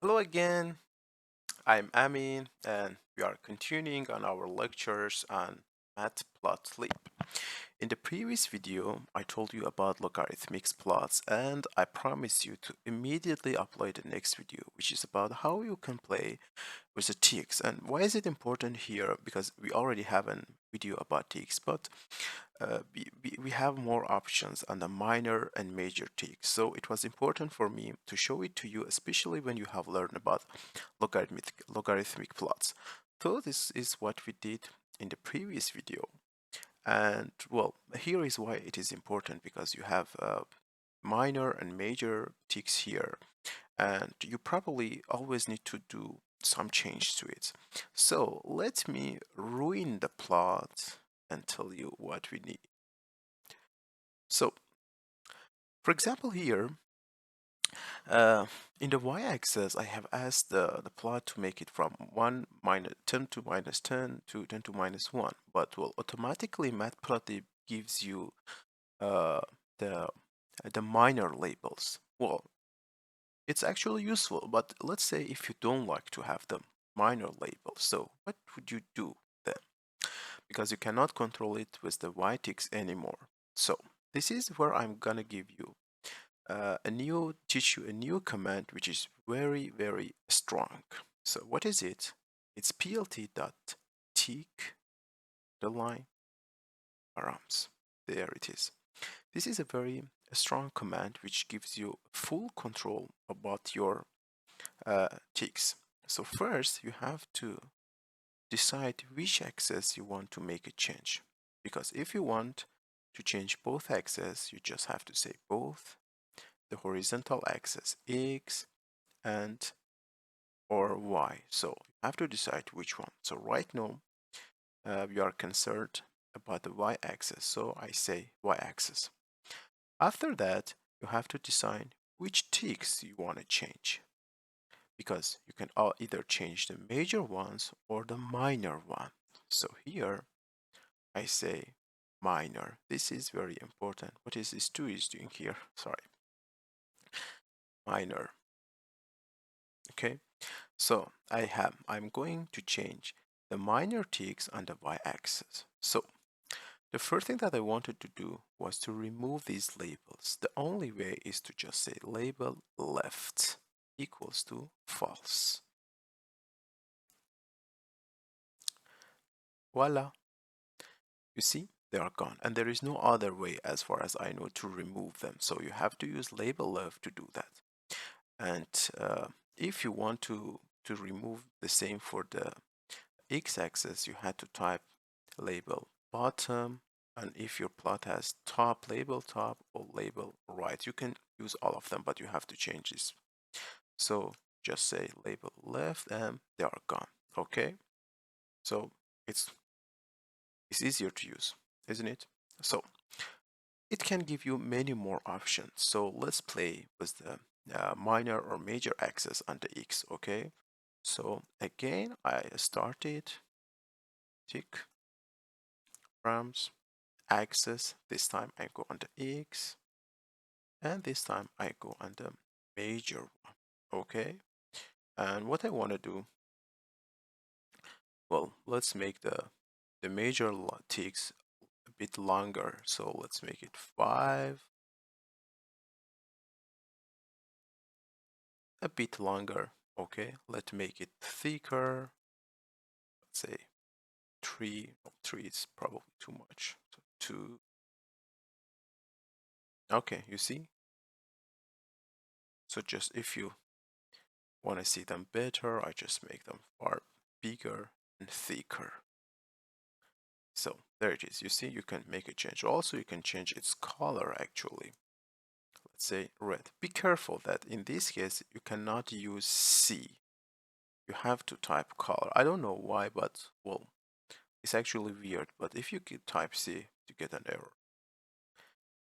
Hello again, I'm Amin, and we are continuing on our lectures on Matplotlib. In the previous video, I told you about logarithmic plots, and I promised you to immediately upload the next video, which is about how you can play with the ticks. And why is it important here? Because we already have a video about ticks, but we have more options on the minor and major ticks. So it was important for me to show it to you, especially when you have learned about logarithmic plots. So this is what we did in the previous video. And well, here is why it is important, because you have minor and major ticks here, and you probably always need to do some change to it. So let me ruin the plot and tell you what we need. So, for example, here uh, in the y-axis, I have asked the plot to make it from 1 minus 10 to minus 10 to 10 to minus 1. But well, automatically Matplotlib gives you uh, the the minor labels. Well, it's actually useful, but let's say if you don't like to have the minor labels, so what would you do then? Because you cannot control it with the y-ticks anymore. So this is where I'm gonna give you teach you a new command which is very strong. So what is it? It's plt.tick the line params. There it is. This is a very strong command which gives you full control about your ticks. So first you have to decide which axis you want to make a change, because if you want to change both axes, you just have to say both the horizontal axis x and or y. So you have to decide which one. So right now we are concerned about the y-axis, so I say y-axis. After that, you have to decide which ticks you want to change, because you can either change the major ones or the minor one. So here I say minor. This is very important. What is this 2 is doing here? Sorry. Minor. Okay. So I'm going to change the minor ticks on the y-axis. So the first thing that I wanted to do was to remove these labels. The only way is to just say label left equals to false. Voila. You see, they are gone. And there is no other way, as far as I know, to remove them. So you have to use label left to do that. And if you want to remove the same for the x-axis, you had to type label bottom, and if your plot has top, label top, or label right, you can use all of them, but you have to change this. So just say label left and they are gone. Okay, so it's easier to use, isn't it? So it can give you many more options. So let's play with the minor or major axis on the x. Okay, so again I started tick params axis. This time I go on the x, and this time I go on the major one. Okay, and what I want to do, well, let's make the major ticks a bit longer. So let's make it 5, a bit longer. Okay, let's make it thicker. Let's say 3. No, 3 is probably too much. So 2. Okay, you see. So just if you want to see them better, I just make them far bigger and thicker. So there it is. You see, you can make a change. Also, you can change its color actually. Let's say red. Be careful that in this case, you cannot use C. You have to type color. I don't know why, but well, it's actually weird. But if you type C, you get an error.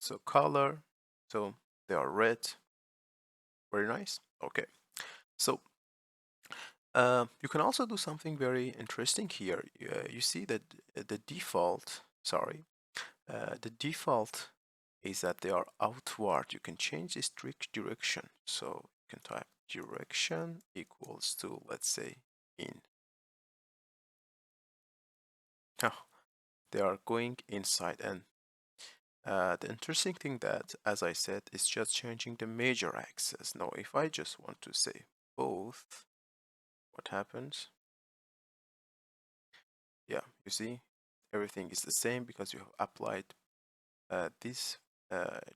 So color, so they are red. Very nice. Okay. So you can also do something very interesting here. You see that the default, sorry, the default is that they are outward. You can change this direction. So you can type direction equals to, let's say, in. Oh, they are going inside, and the interesting thing that, as I said, is just changing the major axis. Now, if I just want to say both, what happens? Yeah, you see, everything is the same because you have applied this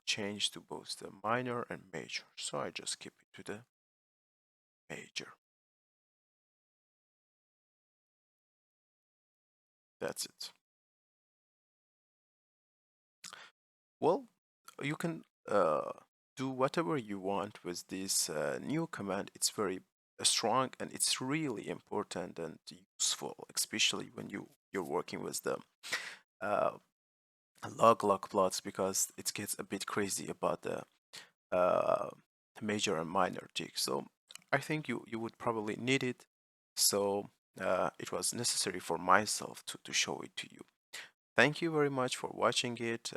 change to both the minor and major. So I just keep it to the major. That's it. Well, you can do whatever you want with this new command. It's very strong and it's really important and useful, especially when you're working with the uh, log plots because it gets a bit crazy about the uh, major and minor tick. So I think you would probably need it. So it was necessary for myself to show it to you. Thank you very much for watching it.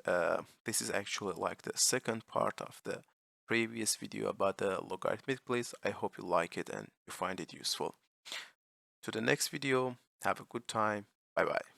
This is actually like the second part of the previous video about the logarithmic place. I hope you like it and you find it useful. To the next video, have a good time. Bye bye.